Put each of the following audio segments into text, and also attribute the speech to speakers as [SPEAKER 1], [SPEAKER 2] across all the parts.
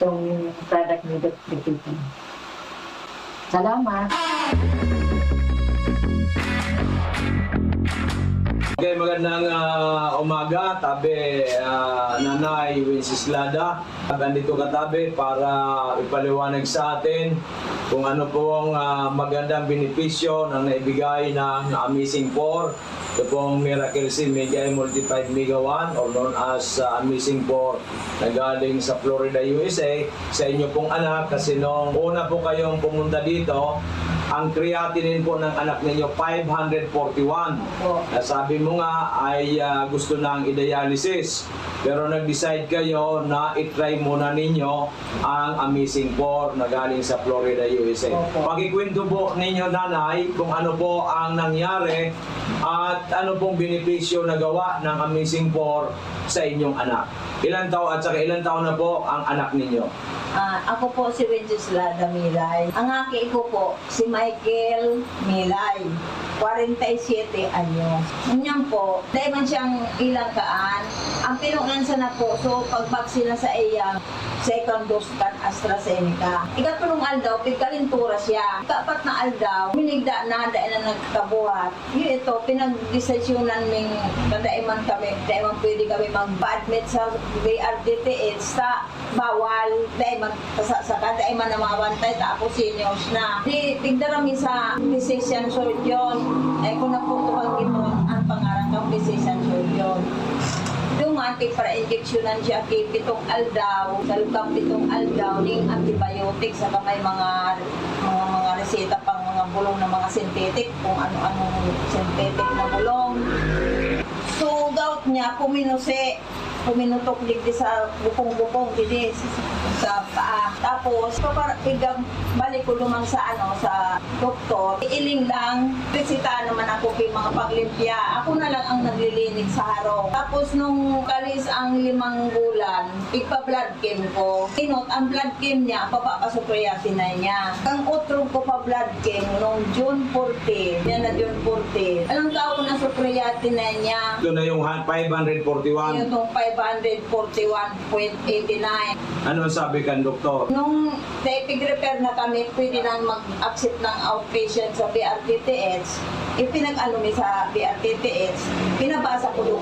[SPEAKER 1] itong product ni Dr. Titi. Salamat.
[SPEAKER 2] Okay, magandang umaga, tabi Nanay Wenceslada. Nandito katabi para ipaliwanag sa atin kung ano po ang magandang benepisyo na naibigay ng Amazing 4. Ito pong Miracle Seed Mega Multiplied Mega 1 or known as Amazing 4 na galing sa Florida, USA sa inyo pong anak kasi nung una po kayong pumunta dito, ang creatinine po ng anak ninyo 541. Sabi mo nga ay gusto nang i-dialysis. Pero nag-decide kayo na i-try muna ninyo ang Amazing 4 na galing sa Florida, USA. Pakikwento po ninyo, Nanay, kung ano po ang nangyari at ano pong benepisyo na gawa ng Amazing 4 sa inyong anak. Ilan taon at saka ilan taon na po ang anak ninyo?
[SPEAKER 3] Ako po si Wenceslada Milay. Ang aki ko po si Michael Milay. 47 anyos. Ganyan po, dahil man siyang ilang kaan, ang pinungansa na po, so pagbaksina sa iya, second dose kan AstraZeneca. Ikatulong aldaw, pigkalintura siya. Kapat na aldaw, minigda na, dahil na nagkabuhat. Yun ito, pinag-desisyonan ming kadaiman kami, daiman pwede kami mag-admit sa BRDTH sa bawal, daiman sa kadaiman na mabantay, tapos seniors na. Di, tigdarami sa physician surgeon. Ay kung naputuhan ito ang pangarang ng physician surgeon. Dumating para injeksyonan siya kay pitong aldaw, sa lukang pitong aldaw, ning antibiotics, saka may mga reseta pang mga bulong na mga synthetic, kung ano-anong synthetic na bulong. So, gout niya, puminutok digdi sa bukong-bukong, digdi sa paa. Tapos, balik ko lumang sa doktor. Iiling lang, resita naman ako kay mga paglimpya. Ako na lang ang naglilinig sa harong. Tapos, nung kalis ang 5 bulan, igpa-blood chem ko. Inot, ang blood chem niya, papapasukreatinay niya. Ang utrog ko pa blood chem nung June 14. Yan na June 14. Anong taon na sukreatinay niya?
[SPEAKER 2] Ito na yung 541.
[SPEAKER 3] Yung 541.89.
[SPEAKER 2] Ano sabi kan doktor?
[SPEAKER 3] Nung pig-repair na kami, pwede nang mag-accept ng outpatient sa BRTTH. Ipinag-ano mi sa BRTTH, pinabasa ko yung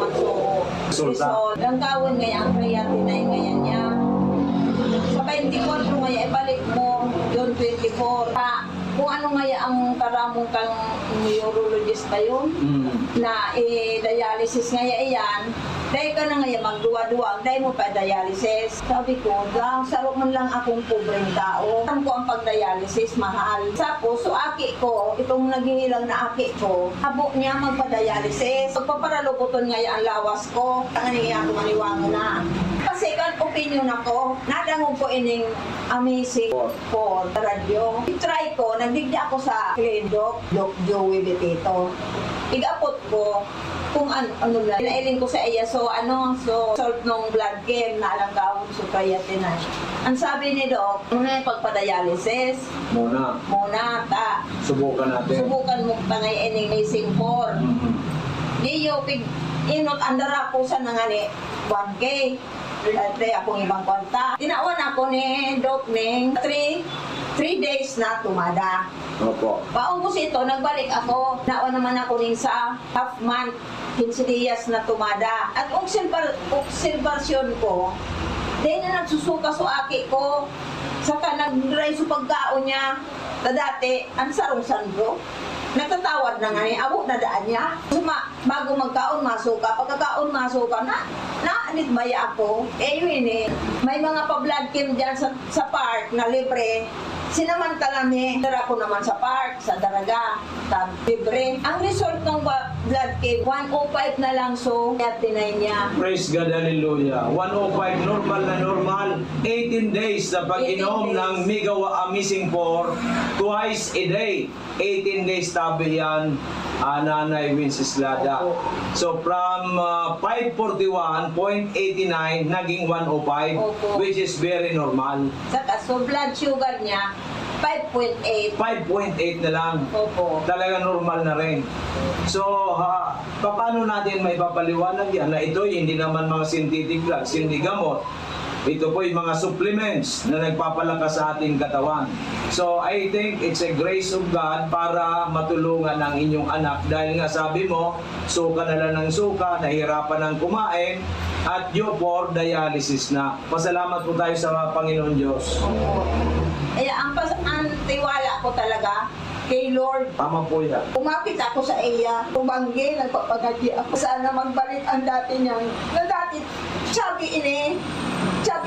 [SPEAKER 3] result. Ang gawin ngayon, ang creatinine ngayon niya. Sa 24 ngayon, ibalik mo, June 24. Kung ano ngayon ang karamong kang neurologist ba yun, na dialysis ngayon iyan, dahil ka na ngayon magduwa-duwa, dahil mo pa dialysis. Sabi ko, sarap man lang akong pobreng tao. Alam ko ang pag-dialysis, mahal. Tapos, so aki ko, itong naghihilang na aki ko, habo niya magpa-dialysis. Pagpaparalokoton ngayon ang lawas ko, ang nangyayari ako maniwango na. Kasi kan opinion ako, nadangog ko ining Amazing 4 radyo. I-try ko, nagdigdi ako sa Doc Joey Betito. Igapot ko kung ano lang. Pinailing ko sa iya, so salt nung blood chem na alang gawin so creatinine. Ang sabi ni Doc, muna yung pagpa-dialysis.
[SPEAKER 2] Muna, subukan natin.
[SPEAKER 3] Subukan mo tangay ining Amazing 4. Diyo, inot andara ko sa nangani 1K. Dati akong ibang konta. Tinawan ako ni Doc ning 3 days na tumada.
[SPEAKER 2] Opo.
[SPEAKER 3] Paubos ito, nagbalik ako. Nawa naman ako ning sa half month, 15 days na tumada. At observasyon ko, dahil na nagsusuka sa aki ko, saka nag-dry sa pagkaon niya. Dati, ang sarong sandro. Nagtatawad na nga niya, abot na daan niya. Bago magkaon, masuka. Pagkakaon, masuka na. Naanit baya ako. Yun may mga pa-blood chem dyan sa park na libre. Sinamantala mi, dara ko naman sa park, sa Daraga, libre. Ang result ng blood chem, 105 na lang, so creatinine niya.
[SPEAKER 2] Praise God, hallelujah. 105, normal. 18 days na pag-inom ng Mega Amazing 4, twice a day. 18 days tabi yan, Nanay Wenceslada. So from 541.89 naging 105, which is very normal.
[SPEAKER 3] Saka, so blood sugar niya, 5.8.
[SPEAKER 2] 5.8 na lang.
[SPEAKER 3] Opo.
[SPEAKER 2] Talaga normal na rin. So, paano natin may papaliwanag yan na ito hindi naman mga synthetic drugs, hindi gamot. Ito po yung mga supplements na nagpapalakas sa ating katawan. So I think it's a grace of God para matulungan ang inyong anak dahil nga sabi mo, suka na lang ng suka, nahirapan ng kumain, at due for dialysis na. Pasalamat po tayo sa Panginoon Diyos.
[SPEAKER 3] Opo. Kaya ang tiwala ko talaga kay Lord.
[SPEAKER 2] Tama po yan.
[SPEAKER 3] Umapit ako sa iya, tumanggi, nagpapagadi ako. Sana magbalik ang dati niyang, na dati, sabi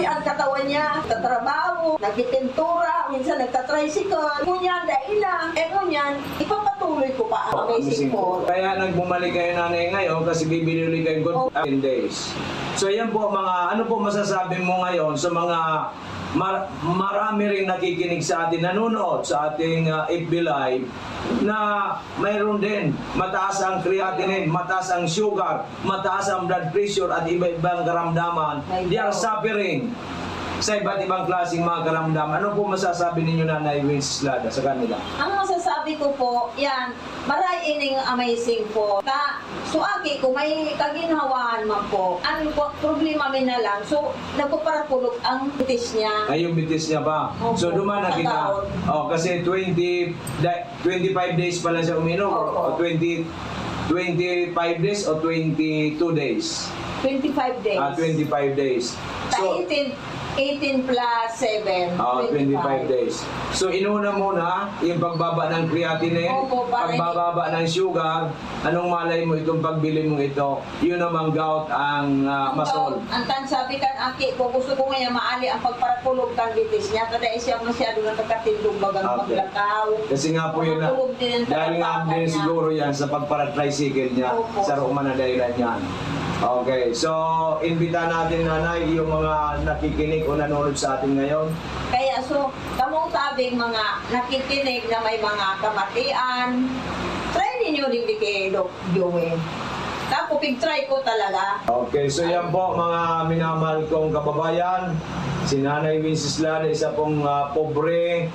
[SPEAKER 3] ang katawan niya, tatrabaho, nagpipintura, minsan nagtatricycle. Ngunyan, dahilan. Ngunyan, ipapatuloy ko pa ang amazing ko.
[SPEAKER 2] Kaya nagbumalik kayo nanay ngayon kasi bibili ulit kayo good 10 days. So yan po mga, ano po masasabi mo ngayon sa mga marami rin nakikinig sa atin, nanonood sa ating FB Live na mayroon din mataas ang creatinine, mataas ang sugar, mataas ang blood pressure at iba-ibang karamdaman. They are suffering sa iba't ibang klaseng mga karamdaman. Ano po masasabi ninyo Nanay Wenceslada sa kanila?
[SPEAKER 3] Ang masasabi ko po, yan, maray ining amazing po. Suaki ko, may kaginhawaan man po. Ang problema min na lang, so nagpaparapulog ang bitis niya.
[SPEAKER 2] Ay, yung bitis niya ba?
[SPEAKER 3] Opo.
[SPEAKER 2] So duman na kita. Oh, kasi 25 days pa lang siya uminom. O 25 days o 22 days?
[SPEAKER 3] 25 days.
[SPEAKER 2] 25 days. So,
[SPEAKER 3] 18 plus 7,
[SPEAKER 2] 25 days. So, inuna muna yung pagbaba ng creatinine,
[SPEAKER 3] Opo,
[SPEAKER 2] pagbababa ng sugar. Anong malay mo itong pagbili mo ito? Yun namang gout ang masol.
[SPEAKER 3] Ang tansabi kan aki ko, gusto ko ngayon maali ang pagparapulog kan bitis niya. Kada siya masyado na nakatindog bagang
[SPEAKER 2] Okay.
[SPEAKER 3] paglakaw.
[SPEAKER 2] Kasi nga po yun na,
[SPEAKER 3] Matulog din ang
[SPEAKER 2] dahil nga
[SPEAKER 3] talapakan
[SPEAKER 2] din
[SPEAKER 3] niya.
[SPEAKER 2] siguro yan sa pagpara-tricycle niya
[SPEAKER 3] Opo.
[SPEAKER 2] sa Roma na dahilan yan. Okay, so imbita natin nanay yung mga nakikinig o nanonood sa atin ngayon.
[SPEAKER 3] Kaya so, kamong tabing mga nakikinig na may mga kamatian, try ninyo din kay Doc Joey. Tapos pig-try ko talaga.
[SPEAKER 2] Okay, so yan po mga minamahal kong kababayan. Si Nanay Wenceslada, isa pong pobre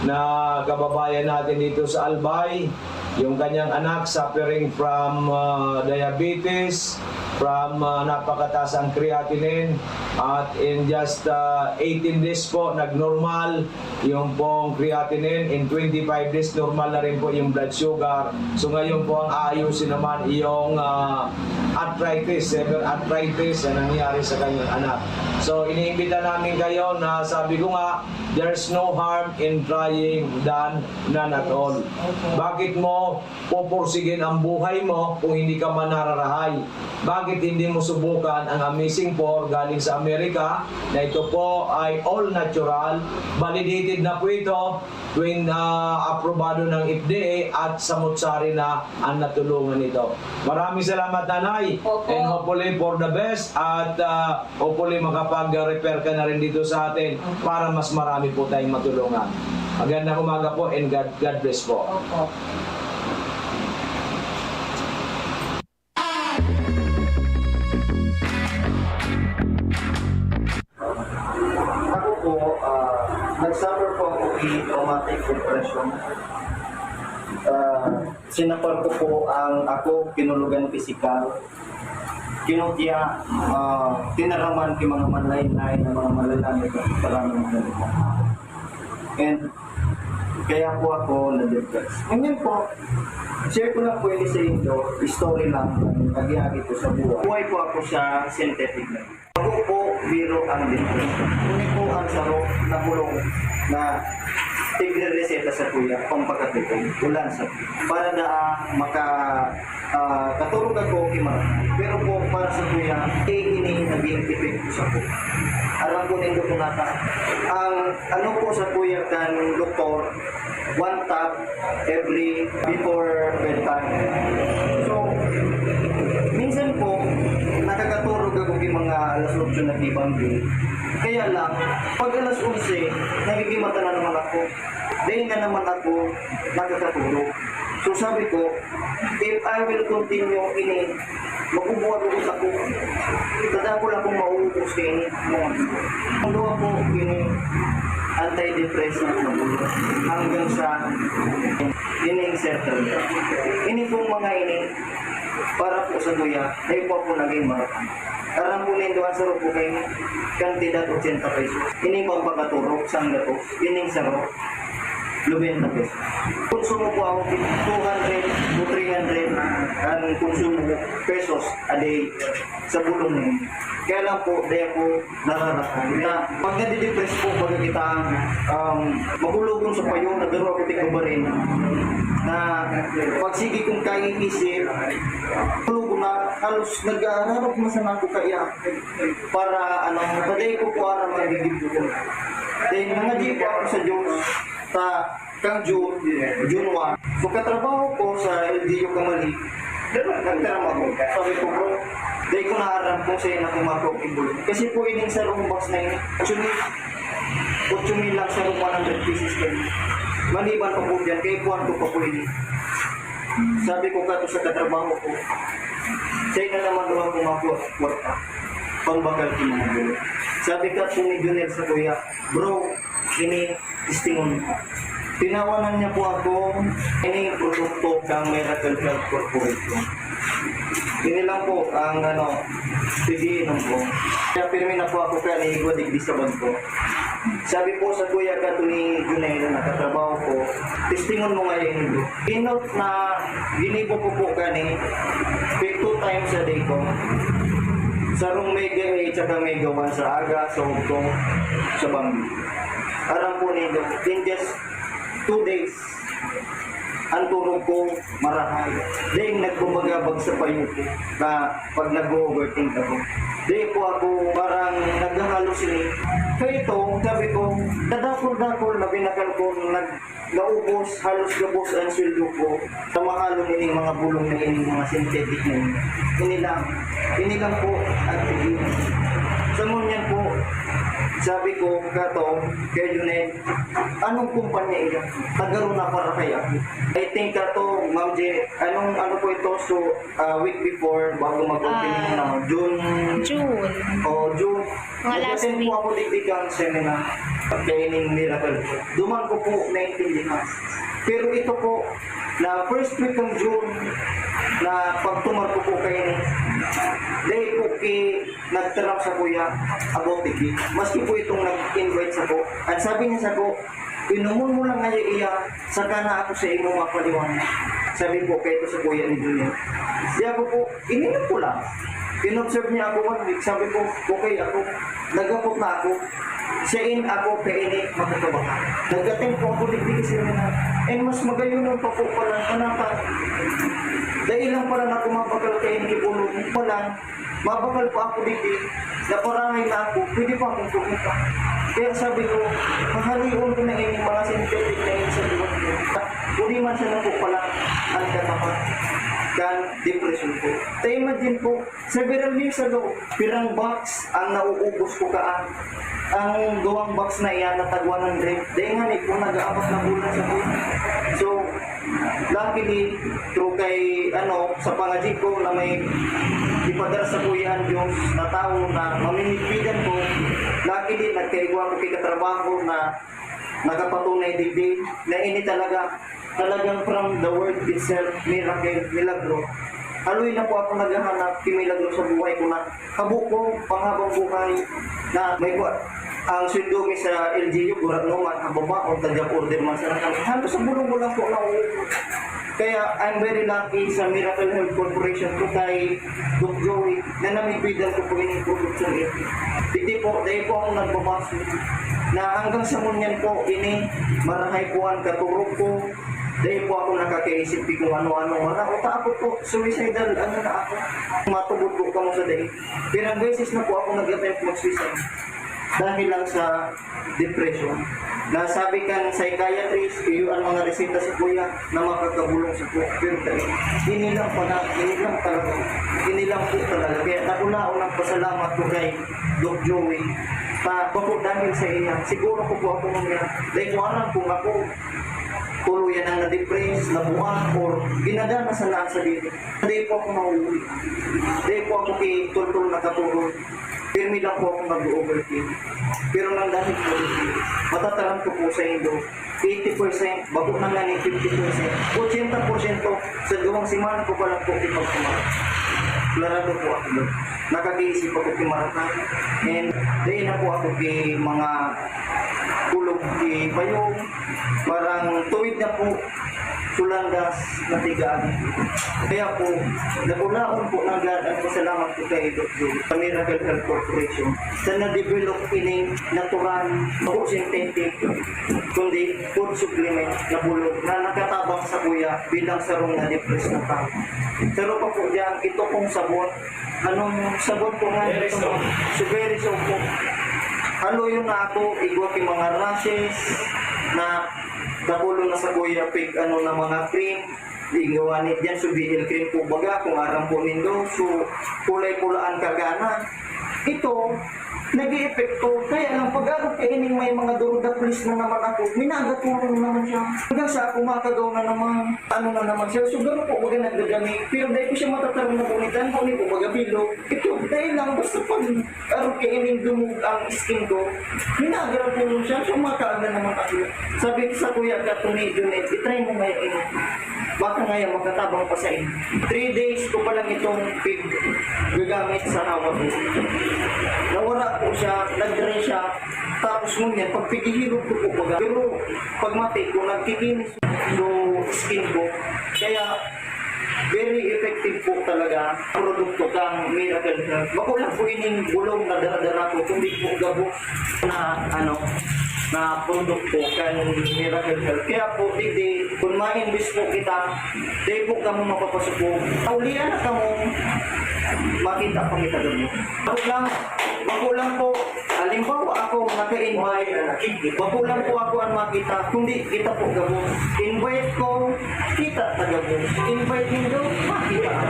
[SPEAKER 2] na kababayan natin dito sa Albay. Yung kanyang anak suffering from diabetes, from napakataas ang creatinine, at in just 18 days po nag-normal yung pong creatinine. In 25 days normal na rin po yung blood sugar. So ngayon po ang aayusin naman yung arthritis, severe arthritis na nangyari sa kanyang anak. So iniimbita namin kayo na sabi ko nga, there's no harm in trying than none at all. Bakit mo pupursigin ang buhay mo kung hindi ka man nararahay? Bakit hindi mo subukan ang Amazing 4 galing sa Amerika na ito po ay all natural, validated na po ito, aprobado ng FDA at samutsari na ang natulungan nito. Maraming salamat Nanay,
[SPEAKER 3] Opo.
[SPEAKER 2] and hopefully for the best, at hopefully makapag-repair ka na rin dito sa atin para mas marami po tayong matulungan. Magandang umaga po and God bless po.
[SPEAKER 3] Opo.
[SPEAKER 4] Ako po, nag-suffer po ako in traumatic depression. Sinapal ko po ang ako, kinulugan pisikal. Kinutya, tinaraman ki mga manlain-lain na mga malalamig at maraming ganito. And kaya po ako na-depress. Ngayon po, share ko lang po yun sa inyo, story lang, nagyagi ko sa buhay. Buhay po ako sa synthetic na. Ako po, biro ang depression. Hindi po ang sarok na bulong na tigre-reseta sa kuya, pampakatipon, ulan sa kuya. Para na katulog ako pero po para sa kuya, ini naging epekto sa kuya. Alam po ninyo po nata, ang ano po sa kuya kan doktor, 1 tap every before bedtime. So, minsan po, nakakatulog ako yung mga alas 8 na tibanggi. Kaya lang, pag alas 11, nagigimata na naman ako. Dahil nga naman ako nakakatulog. So sabi ko, if I will continue ini, magbubuhat ako. Tada ko lang kung mauubos kayo ini. Ang luwa po ini, antidepressant na po. Hanggang sa ini-insertan. Ini pong mga ini, para po sa kuya, dahil po ako naging marathon. Aram po nindo ang saro po kay kantidad 80 pesos. Ini pang pagkaturo sang gato. Ining saro 90 pesos. Konsumo po ako 200 to 300 ang konsumo pesos a day sa bulong ninyo. Kaya lang po, dahil po nararasan. Na pag nadidepress po, pag kita magulugon sa payo, nagaro ako tingin ba rin na pag sige kong kaiisip, tulugo na halos nag-aarap masama ko kaya para paday ko po ara magiging ko. Then nangaji po ako sa Diyos sa kang June 1. So katrabaho ko sa LGU Kamali, nagtaram ako. Sabi ko bro, dahil ko naaram kung sa'yo na kumakaw ibol. Kasi po ining sa room box na yun, 8,000 lang sa room 100 pieces kayo. Maliban pa po dyan, kaya kuhan ko pa po ini. Sabi ko ka sa katrabaho ko, sa'yo na naman doon kumakaw kwarta. Pangbakal ko mga bulo. Sabi ka po ni Junel sa kuya, bro, ini istingon ko. Tinawanan niya po ako, ini produkto kang Miracle Health Corporation. Ini lang po ang pigiinom ko. Kaya pirmi na po ako kaya naigwadig di sa bag ko. Sabi po sa kuya ka ito ni Junel na nakatrabaho ko, testingon mo ngayon ito. Inot na ginibo ko po kani, 2 times a day ko. Sa room mega 8 at mega 1 sa aga, sa hugtong, sa banggi. Aram po nito, in just 2 days, ang turog ko marahay. Dahil nagbumagabag sa payo ko na pag nag-overthink ako. Dahil po ako parang nag-halusinate. Kaya ito, sabi ko, kadakol-dakol na binakal ko naubos, halos gabos ang sweldo ko sa mahalo nining mga bulong na ining mga synthetic na yun. Ini lang po ang tigil. Sa ngunyan po, sabi ko, kato, kay Junel, anong kumpanya iyan? Nagaro na para kaya. I think kato, Ma'am J, ano po ito, so week before, bago mag-opening na, June. June.
[SPEAKER 5] Mga last
[SPEAKER 4] Nag-attend
[SPEAKER 5] week.
[SPEAKER 4] po ako digdigang seminar, kaining Miracle. Duman ko po naintindihan. Pero ito po, na first week ng June, na pagtumar ko po kayo dahil po nagtarap sa kuya about the gift. Maski po itong nag-invite sa ko. At sabi niya sa ko, inumon mo lang ngayon iya, saka na ako sa imo mapaliwanag. Sabi po kayo sa kuya ni Junior. Di ako po, ininom ko lang. In-observe niya ako 1 week. Sabi ko, okay ako. Nagapot na ako. Siyain ako kainit magkakabahan. Nagdating po ako digdig sila na. And mas magayunan pa po pala panata. Dahil lang pala na kumabakal kayo ni Bulong pala, mabakal pa ako digdig, naparanay na ako, pwede pa akong kumita. Kaya sabi ko, mahalion ko na yung mga synthetic na yun sa buwan ko. Kung man siya na po pala, ang katapat. Kan depression ko. Tayo imagine po, several years ago, pirang box ang nauubos ko kaan. Ang gawang box na iyan na tag 100. Dahil nga po nag-aabot na bulan sa buwan. So, luckily, through kay, sa pangajig ko na may ipadara sa kuyahan Diyos na tao na mamimigbigan ko, luckily, nagkaigwa ko kay katrabaho na nakapatunay digdig na ini talagang from the word itself, miracle, milagro. Haloy na po ako naghahanap kimilagro sa buhay ko na kabuko, panghabang buhay na may ang sweldo mi sa LGU, gurat naman, hababa o tadyap order man sa nakan. Halos sa bulong lang po na kaya I'm very lucky sa Miracle Health Corporation ko kay Doc Joey na namigbidan ko po yung production ito. Hindi po, dahil po akong nagbabasa na hanggang sa ngunyan po, ini marahay po ang katurog ko. Dahil po ako nakakaisip kung ano-ano. Utapot po, suicidal, na ako. Matubod po ka mo sa dahil. Pirang beses na po ako nag-attempt mag-suicide. Dahil lang sa depression. Nasabi ka ng psychiatrist, iyo ang mga resita sa kuya na makakabulong sa kuya. Pero dahil, inilang talaga. Inilang po talaga. Kaya nakunaon ang pasalamat ko kay Doc Joey. Bakit dahil sa iya, siguro ko po ako mga, dahil kung alam kung ako, tuluyan ang na-depress, nabuhan, or ginagana sa nasa dito. Dahil po ako mauwi. Dahil po ako kitultul na katulog. Pirmi lang po ako mag-overthink. Pero nang dahil po, matataran ko po sa Indo, 80%, bago na nga 50%, 80% sa gawang simana ko pa lang po ipagkumakas. Klarado po ako doon. Nakagiisip ako kay Maratay. And dahil na po ako kay mga kulog kay Bayong. Parang tuwid na po sulandas na tigaan. Kaya po, nakunaon po ng God at pasalamat po kay Dr. sa Miracle Health Corporation sa na-develop ini natural, o synthetic, kundi food supplement na bulog na nakatabang sa kuya bilang sarong na depress na tao. Pero pa po dyan, ito pong sabon. Anong sabon po nga ito? Very soap po. Halo yun na ako, igwa kay mga rashes na napulo na sa kuya pig ano na mga cream. Igawanit dyan, so BL cream po baga, kung aram po nindo, so kulay-pulaan kagana. Ito, nag-i-epekto. Kaya lang pag-arap kaining may mga durudaplis na naman ako, minagatulong naman siya. Hanggang sa kumakagaw na naman, ano na naman siya. So gano'n po baga nagdadami. Pero dahil ko siya matatarong na punitan, kung po baga bilo. Ito, dahil lang basta pag arap kaining dumug ang skin ko, minagatulong siya. So makaaga naman ako. Sabi ko sa kuya Katuni, Junet, itry mo ngayon ini. Baka ngayon magkatabang pa sa inyo. 3 days ko pa lang itong pig gagamit sa hawak ko. Nawala po siya, nag-dry siya, tapos ngunyan, pag pigihilog ko po baga. Pero pag mati ko, nagkikinis yung skin ko. Kaya, very effective po talaga ang produkto kang Miracle Health. Bako lang po ining bulong na dala-dala ko, kundi po gabo na na produkto kang Miracle Health. Kaya po, di kung ma-invest po kita, di po kamo mapapasok po. Taulian na kamo, makita pa kita doon. Makulang po, halimbawa ako naka-invite, makulang po ako ang makita, kundi kita po gabos. Invite ko, kita ta gabos. Invite niyo, makita ka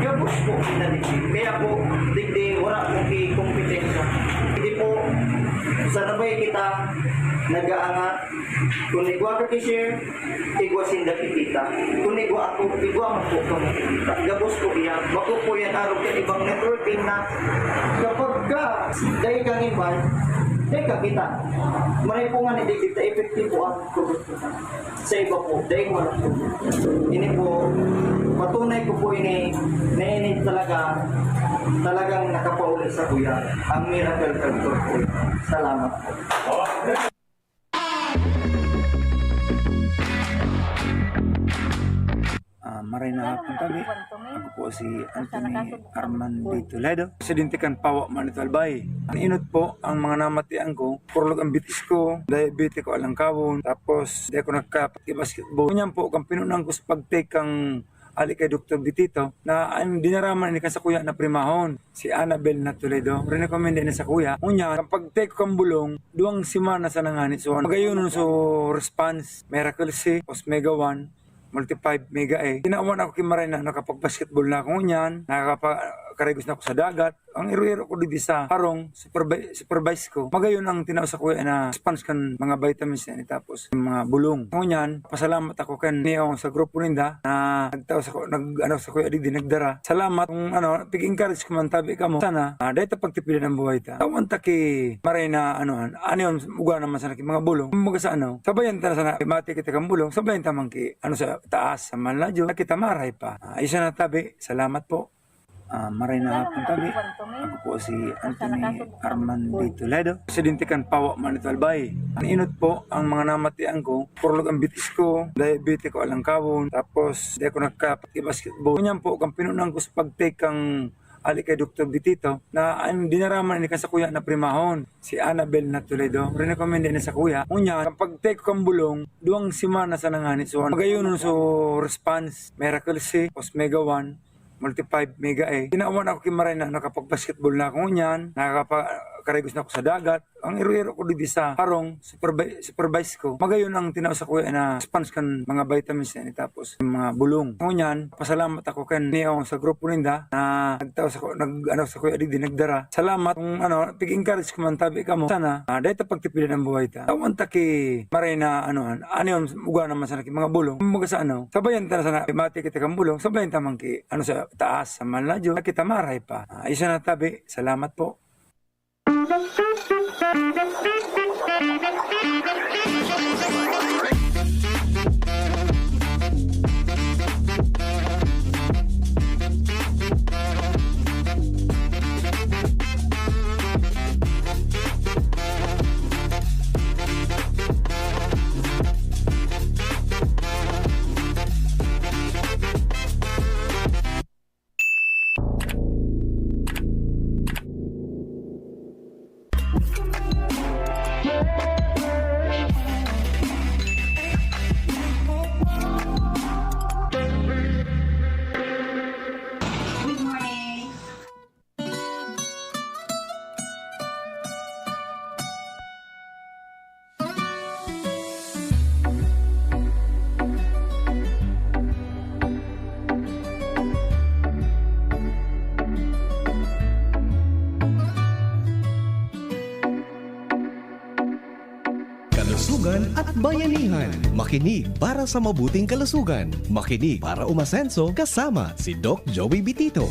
[SPEAKER 4] gabos po kita dito. Kaya po, digdi, wala po kompetensya. Hindi po, sa nabay kita, nag-aangat. Kung igwa ka ki-share, igwa sinda kita. Kung igwa ako, igwa mo po ka makikita. Gabos po iyan. Bako po yan araw ka ibang networking na kapag ka, dahil kang invite, dahil ka kita. Maray po nga hindi kita, effective po ang produkto. Sa iba po, dahil wala po. Ini po, patunay ko po ini, na ini talagang nakapaulit sa kuya, ang Miracle Health Corporation. Salamat po.
[SPEAKER 5] Maray na hapon kami. Ako po si Anthony Armando Toledo. Presidente kan Pawa Manito Albay. Ang inot po ang mga namatian ko. Purlog ang bitis ko. Diabetes ko alang kawon. Tapos di ako nagka-basketball. Ganyan po kang pinunang ko sa pag-take kang ali kay Dr. Bitito na ang dinaraman ni sa kuya na primahon si Annabel na Toledo. Recommend na sa kuya. Unya kapag take kang bulong, duwang simana sa nanganit. So magayon so response Miracle C, Osmega 1, Multi-5 Mega A. Tinaawan ako kay Maray na nakapag-basketball na ako niyan, nakakakarigos na ako sa dagat. Ang iro-iro ko dito sa harong, supervise ko. Magayon ang tinaw sa kuya na spans kan mga vitamins yan, tapos mga bulong. Ako niyan, pasalamat ako kan niyo sa grupo ninda na nagtaw sa kuya di nagdara. Salamat kung pig-encourage ko man tabi ka mo. Sana, dahil pagtipilan ng buhay ta. Tawan ta kay Maray na yun, uga naman sa mga bulong. Mga sa sabayan ta sana, mati kita kang bulong, sabayan ta man ki, sa taas, sa manladyo, kita maray pa. Isa na tabi, salamat po. Maray na hapon kami. Ako po si Anthony Armando Toledo. Presidente kan Pawa Manito Albay. Ang inot po ang mga namatian ko. Purlog ang bitis ko. Diabetes ko alang kawon. Tapos di ako nagka-basketball. Ganyan po kang pinunang ko sa pag-take kang ali kay Dr. Bitito na ang dinaraman ni sa kuya na primahon si Annabel na Toledo. Recommend na sa kuya. Unya kapag take kang bulong, duwang simana sa nanganit. So magayon so response Miracle C, Osmega 1, Multi-5 Mega A. Tinaawan ako kay Maray na nakapag-basketball na ako niyan, nakakakarigos na ako sa dagat. Ang iro-iro ko dito sa harong, supervise ko. Magayon ang tinaw sa kuya na spans kan mga vitamins yan, tapos mga bulong. Ako niyan, pasalamat ako kan niyo sa grupo ninda na nagtaw sa kuya di nagdara. Salamat kung pig-encourage ko man tabi ka mo. Sana, dahil pagtipilan ng buhay ta. Tawan ta kay Maray na yun, uga naman sa mga bulong. Mga sa sabayan ta na sana, mati kita kang bulong, sabayan ta man ki, sa taas, sa manladyo, kita maray pa. Isa na tabi, salamat po.
[SPEAKER 3] Good morning.
[SPEAKER 6] Kalusugan at bayanihan. Makinig para sa mabuting kalusugan. Makinig para umasenso kasama si Doc Joey Bitito.